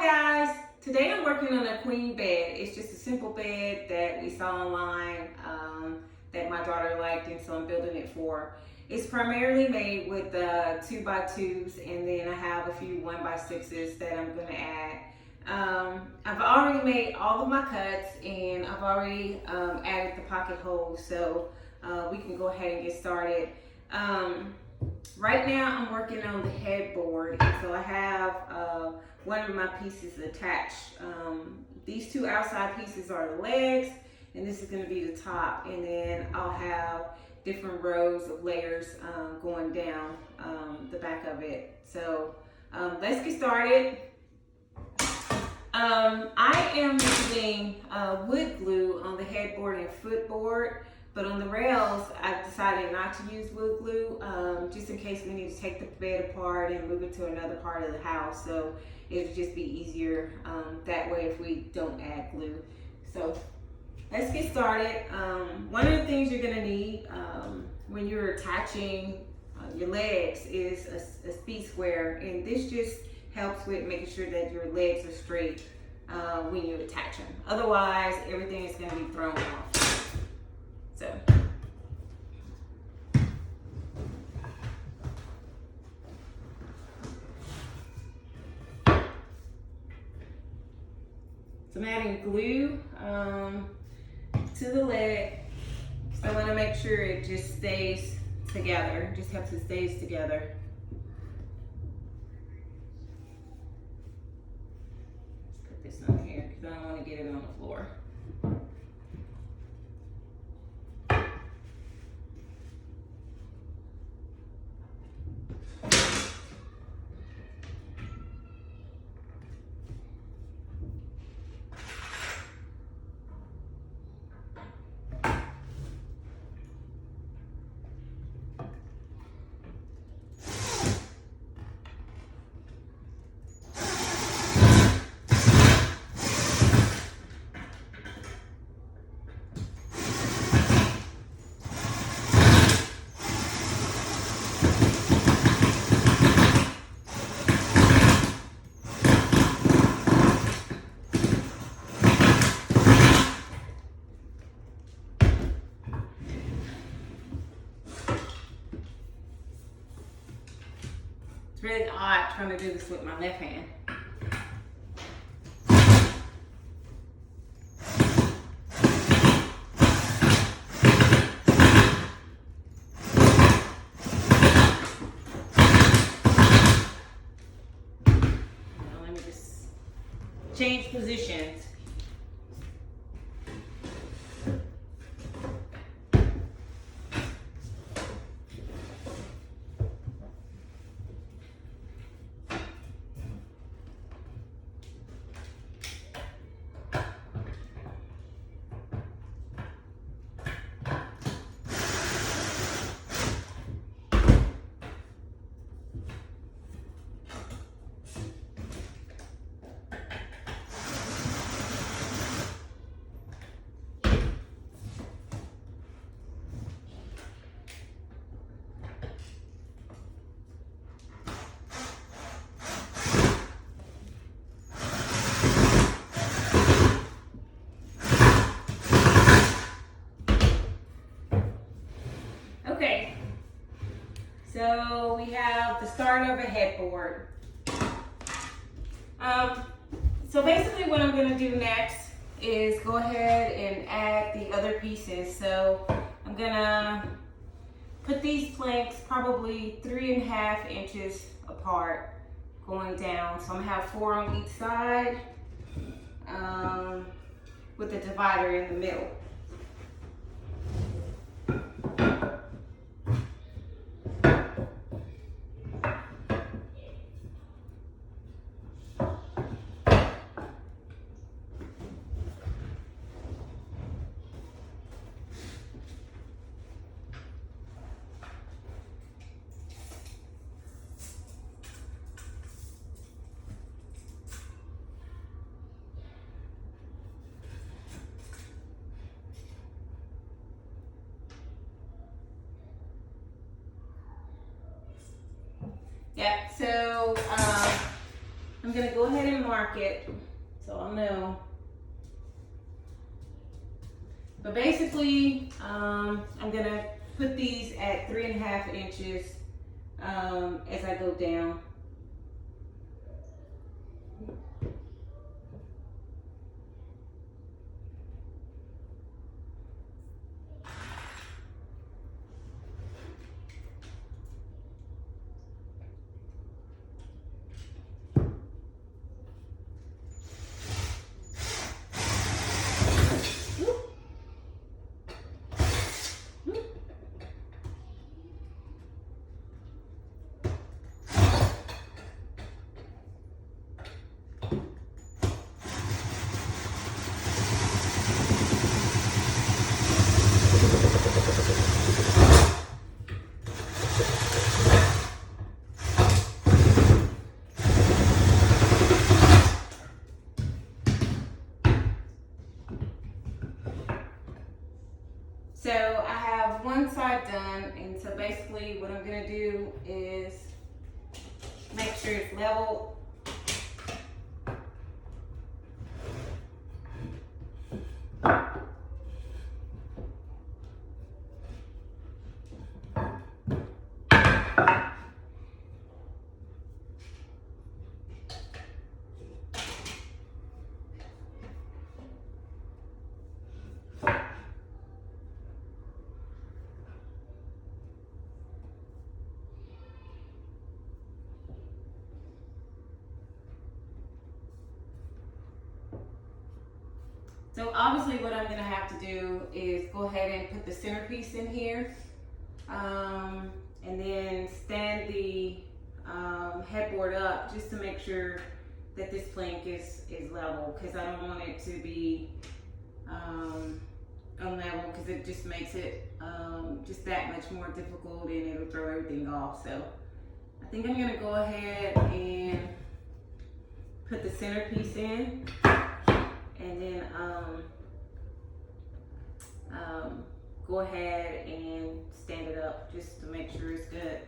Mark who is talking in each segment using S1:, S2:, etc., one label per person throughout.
S1: Guys, today I'm working on a queen bed. It's just a simple bed that we saw online that my daughter liked, and so I'm building it for her. It's primarily made with 2x2s, and then I have a few 1x6s that I'm going to add. I've already made all of my cuts, and I've already added the pocket holes, so we can go ahead and get started. Right now I'm working on the headboard, and so I have one of my pieces attached. These two outside pieces are the legs, and this is going to be the top, and then I'll have different rows of layers going down the back of it. So let's get started. I am using wood glue on the headboard and footboard, but on the rails I've decided not to use wood glue just in case we need to take the bed apart and move it to another part of the house. So it'll just be easier that way if we don't add glue. So let's get started. One of the things you're going to need when you're attaching your legs is a speed square, and this just helps with making sure that your legs are straight when you attach them. Otherwise, everything is going to be thrown off. So I'm adding glue to the leg. So I want to make sure it just stays together. It just helps it stays together. Let's put this on here because I don't want to get it on the floor. It's really odd trying to do this with my left hand. Now let me just change positions. Okay, so we have the start of a headboard. So basically what I'm going to do next is go ahead and add the other pieces. So I'm going to put these planks probably 3.5 inches apart going down. So I'm going to have 4 on each side with a divider in the middle. Yeah, so I'm I'm gonna go ahead and mark it so I'll know. But basically, I'm gonna put these at 3.5 inches as I go down. So I have one side done, and so basically what I'm gonna do is make sure it's level. So obviously what I'm gonna have to do is go ahead and put the centerpiece in here, and then stand the headboard up just to make sure that this plank is level, because I don't want it to be unlevel, because it just makes it just that much more difficult and it'll throw everything off. So I think I'm gonna go ahead and put the centerpiece in, and then go ahead and stand it up just to make sure it's good.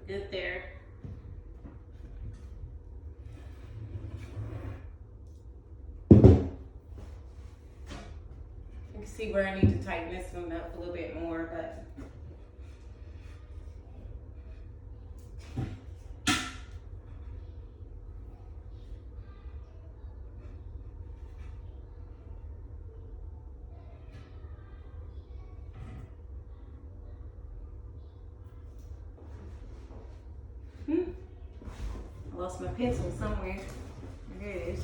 S1: Good there. You can see where I need to tighten this one up a little bit more, but I lost my pencil somewhere. There it is.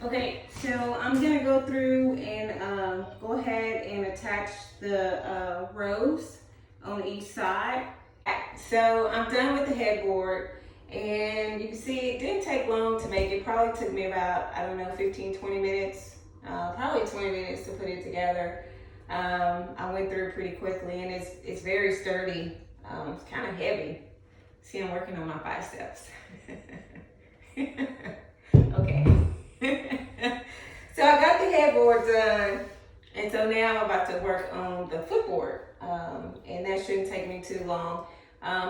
S1: Okay, so I'm gonna go through and go ahead and attach the rows on each side. So I'm done with the headboard, and you can see it didn't take long to make. It probably took me about, I don't know, 15-20 minutes, probably 20 minutes to put it together. I went through it pretty quickly, and it's very sturdy. It's kind of heavy. See, I'm working on my biceps. Okay. So I got the headboard done, and so now I'm about to work on the footboard, and that shouldn't take me too long.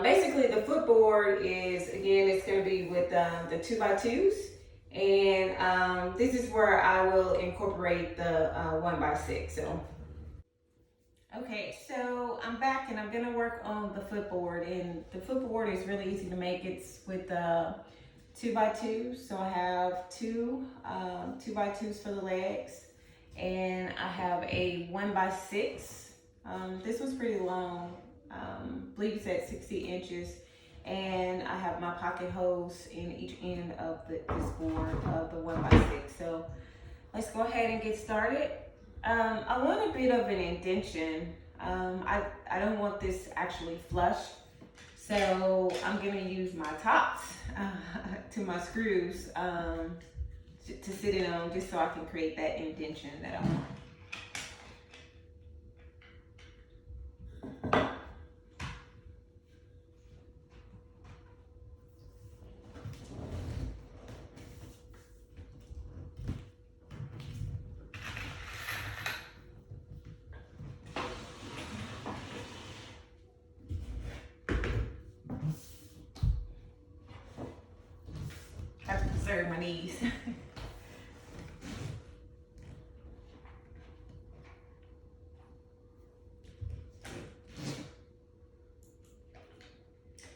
S1: Basically, the footboard is, again, it's going to be with the 2x2s, and this is where I will incorporate the 1x6. So, okay, so I'm back and I'm going to work on the footboard, and the footboard is really easy to make. It's with 2x2s, so I have two 2x2s for the legs, and I have a 1x6. This was pretty long. I believe it's at 60 inches, and I have my pocket holes in each end of this board of the 1x6. So let's go ahead and get started. I want a bit of an indentation. I don't want this actually flush, so I'm gonna use my tops to my screws to sit it on, just so I can create that indentation that I want. I have to preserve my knees.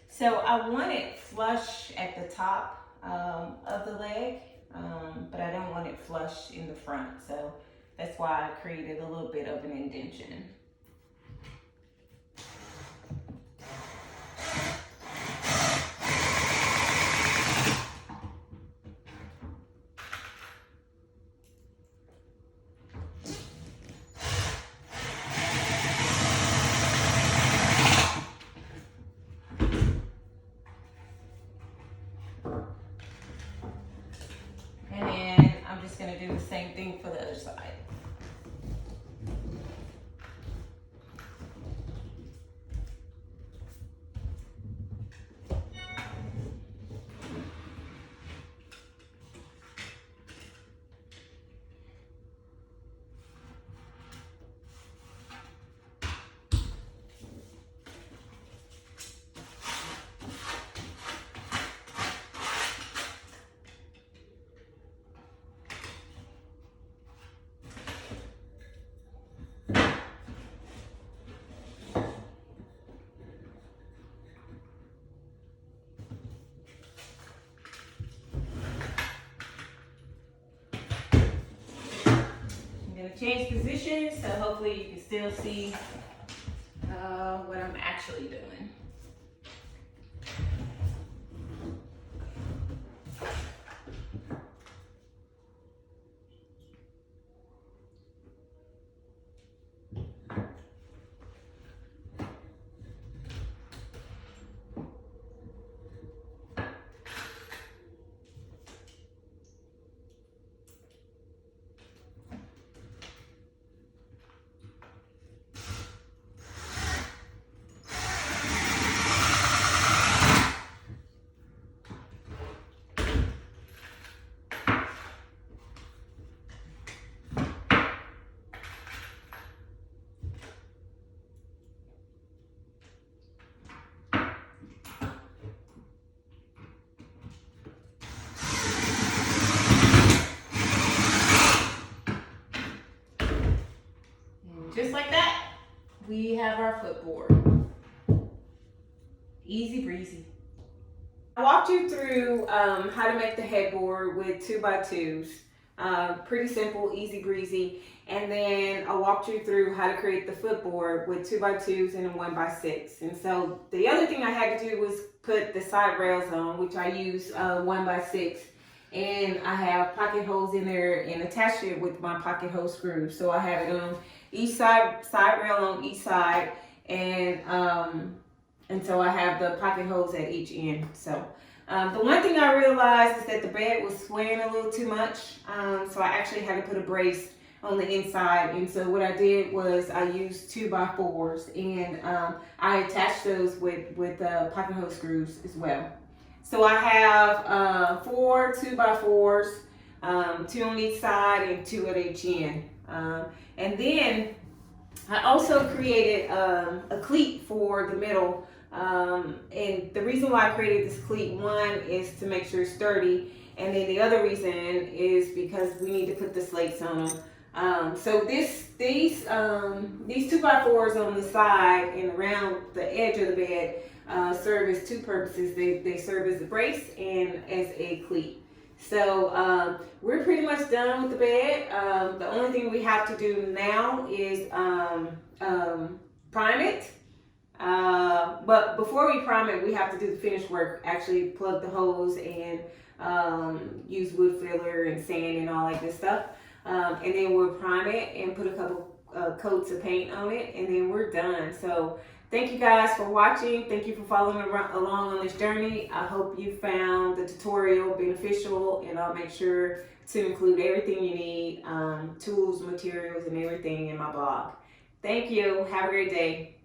S1: So I want it flush at the top of the leg, but I don't want it flush in the front. So that's why I created a little bit of an indentation. And then I'm just gonna do the same thing for the other side. Change positions, so hopefully you can still see what I'm actually doing. Just like that, we have our footboard. Easy breezy. I walked you through how to make the headboard with 2x2s. Pretty simple, easy breezy. And then I walked you through how to create the footboard with 2x2s and a 1x6. And so the other thing I had to do was put the side rails on, which I use 1x6. And I have pocket holes in there and attached it with my pocket hole screws. So I have it on each side rail on each side, and so I have the pocket holes at each end. So the one thing I realized is that the bed was swaying a little too much, so I actually had to put a brace on the inside. And so what I did was I used 2x4s, and I attached those with pocket hole screws as well. So I have 4 2x4s, 2 on each side and 2 at each end. And then I also created a cleat for the middle. And the reason why I created this cleat, one, is to make sure it's sturdy. And then the other reason is because we need to put the slates on them. So these 2x4s on the side and around the edge of the bed serve as two purposes. They serve as a brace and as a cleat. So we're pretty much done with the bed. The only thing we have to do now is prime it. But before we prime it, we have to do the finished work. Actually plug the holes and use wood filler and sand and all that good stuff. And then we'll prime it and put a couple coats of paint on it, and then we're done. So thank you guys for watching. Thank you for following along on this journey. I hope you found the tutorial beneficial, and I'll make sure to include everything you need, tools, materials, and everything in my blog. Thank you. Have a great day.